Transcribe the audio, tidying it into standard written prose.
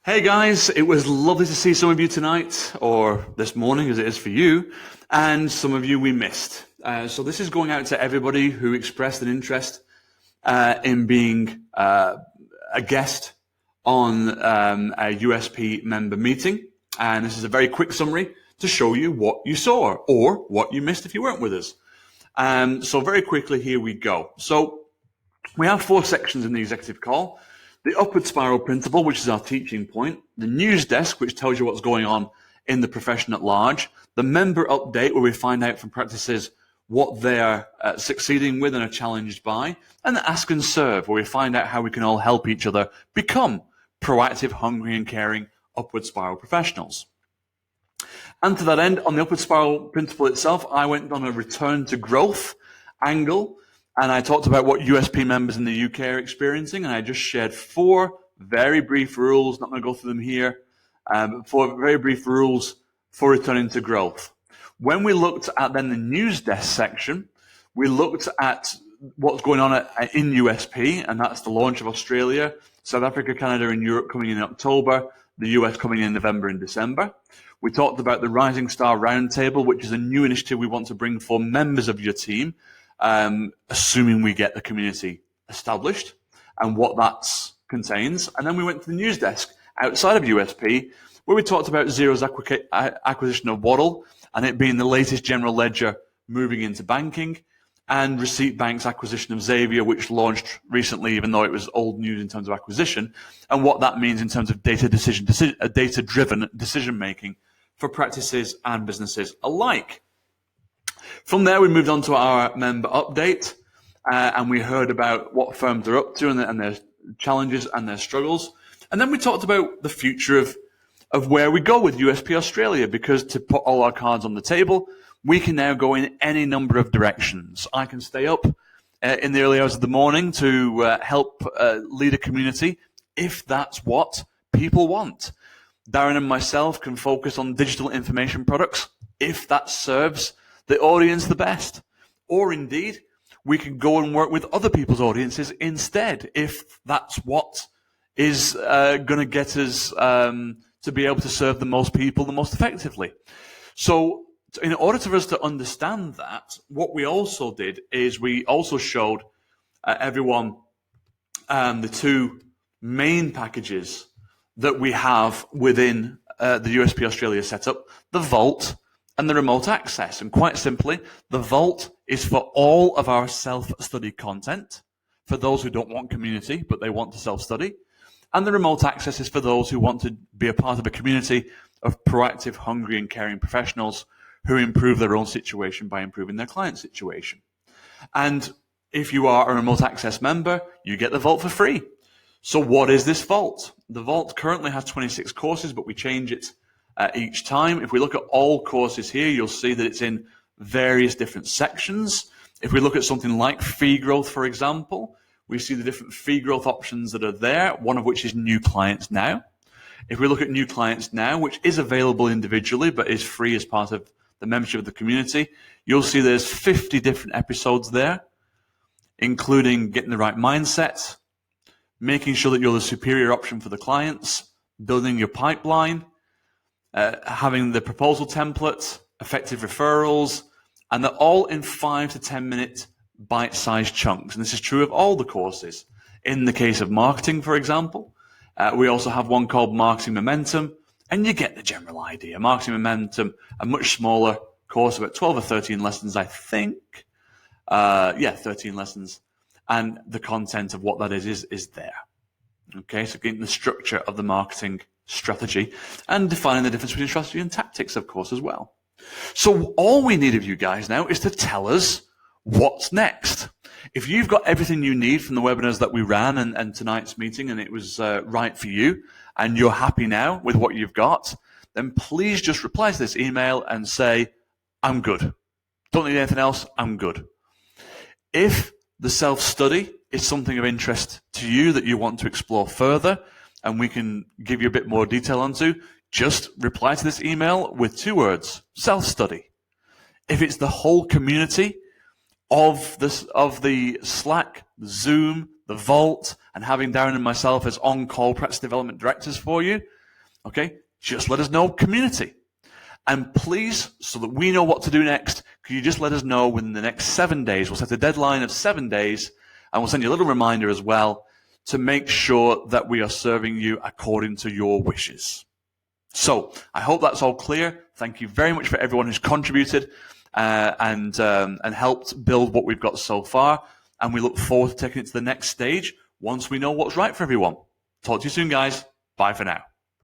Hey guys, it was lovely to see some of you tonight, or this morning as it is for you, and some of you we missed. So this is going out to everybody who expressed an interest in being a guest on a USP member meeting. And this is a very quick summary to show you what you saw or what you missed if you weren't with us. So very quickly, here we go. So we have 4 sections in the executive call. The upward spiral principle, which is our teaching point, the news desk, which tells you what's going on in the profession at large, the member update, where we find out from practices what they're succeeding with and are challenged by, and the ask and serve, where we find out how we can all help each other become proactive, hungry, and caring upward spiral professionals. And to that end, on the upward spiral principle itself, I went on a return to growth angle, and I talked about what USP members in the UK are experiencing, and I just shared 4 very brief rules, not going to go through them here, 4 very brief rules for returning to growth. When we looked at then the news desk section, we looked at what's going on in USP, and that's the launch of Australia, South Africa, Canada, and Europe coming in October, the US coming in November and December. We talked about the Rising Star Roundtable, which is a new initiative we want to bring for members of your team, assuming we get the community established and what that contains. And then we went to the news desk outside of USP, where we talked about Xero's acquisition of Waddle and it being the latest general ledger moving into banking, and Receipt Bank's acquisition of Xavier, which launched recently, even though it was old news in terms of acquisition, and what that means in terms of data-driven decision-making for practices and businesses alike. From there, we moved on to our member update, and we heard about what firms are up to and their challenges and their struggles. And then we talked about the future of where we go with USP Australia, because to put all our cards on the table, we can now go in any number of directions. I can stay up in the early hours of the morning to help lead a community if that's what people want. Darren and myself can focus on digital information products if that serves the audience the best. Or indeed, we can go and work with other people's audiences instead, if that's what is going to get us to be able to serve the most people the most effectively. So in order for us to understand that, what we also did is we also showed everyone the 2 main packages that we have within the USP Australia setup, the Vault and the remote access. And quite simply, the Vault is for all of our self-study content, for those who don't want community, but they want to self-study. And the remote access is for those who want to be a part of a community of proactive, hungry, and caring professionals who improve their own situation by improving their client situation. And if you are a remote access member, you get the Vault for free. So what is this Vault? The Vault currently has 26 courses, but we change it each time. If we look at all courses here, you'll see that it's in various different sections. If we look at something like fee growth, for example, we see the different fee growth options that are there, one of which is New Clients Now. If we look at New Clients Now, which is available individually but is free as part of the membership of the community, you'll see there's 50 different episodes there, including getting the right mindset, making sure that you're the superior option for the clients, building your pipeline, having the proposal template, effective referrals, and they're all in 5 to 10 minute bite-sized chunks. And this is true of all the courses. In the case of marketing, for example, we also have one called Marketing Momentum, and you get the general idea. Marketing Momentum, a much smaller course, about 12 or 13 lessons, I think. 13 lessons. And the content of what that is there. Okay, so getting the structure of the marketing strategy and defining the difference between strategy and tactics, of course, as well. So all we need of you guys now is to tell us what's next. If you've got everything you need from the webinars that we ran and tonight's meeting, and it was right for you, and you're happy now with what you've got, then please just reply to this email and say, I'm good. Don't need anything else, I'm good. If the self-study is something of interest to you that you want to explore further, and we can give you a bit more detail onto, just reply to this email with 2 words, self-study. If it's the whole community of the Slack, the Zoom, the Vault, and having Darren and myself as on-call practice development directors for you, okay, just let us know, community. And please, so that we know what to do next, could you just let us know within the next 7 days? We'll set a deadline of 7 days, and we'll send you a little reminder as well to make sure that we are serving you according to your wishes. So I hope that's all clear. Thank you very much for everyone who's contributed and helped build what we've got so far. And we look forward to taking it to the next stage once we know what's right for everyone. Talk to you soon, guys. Bye for now.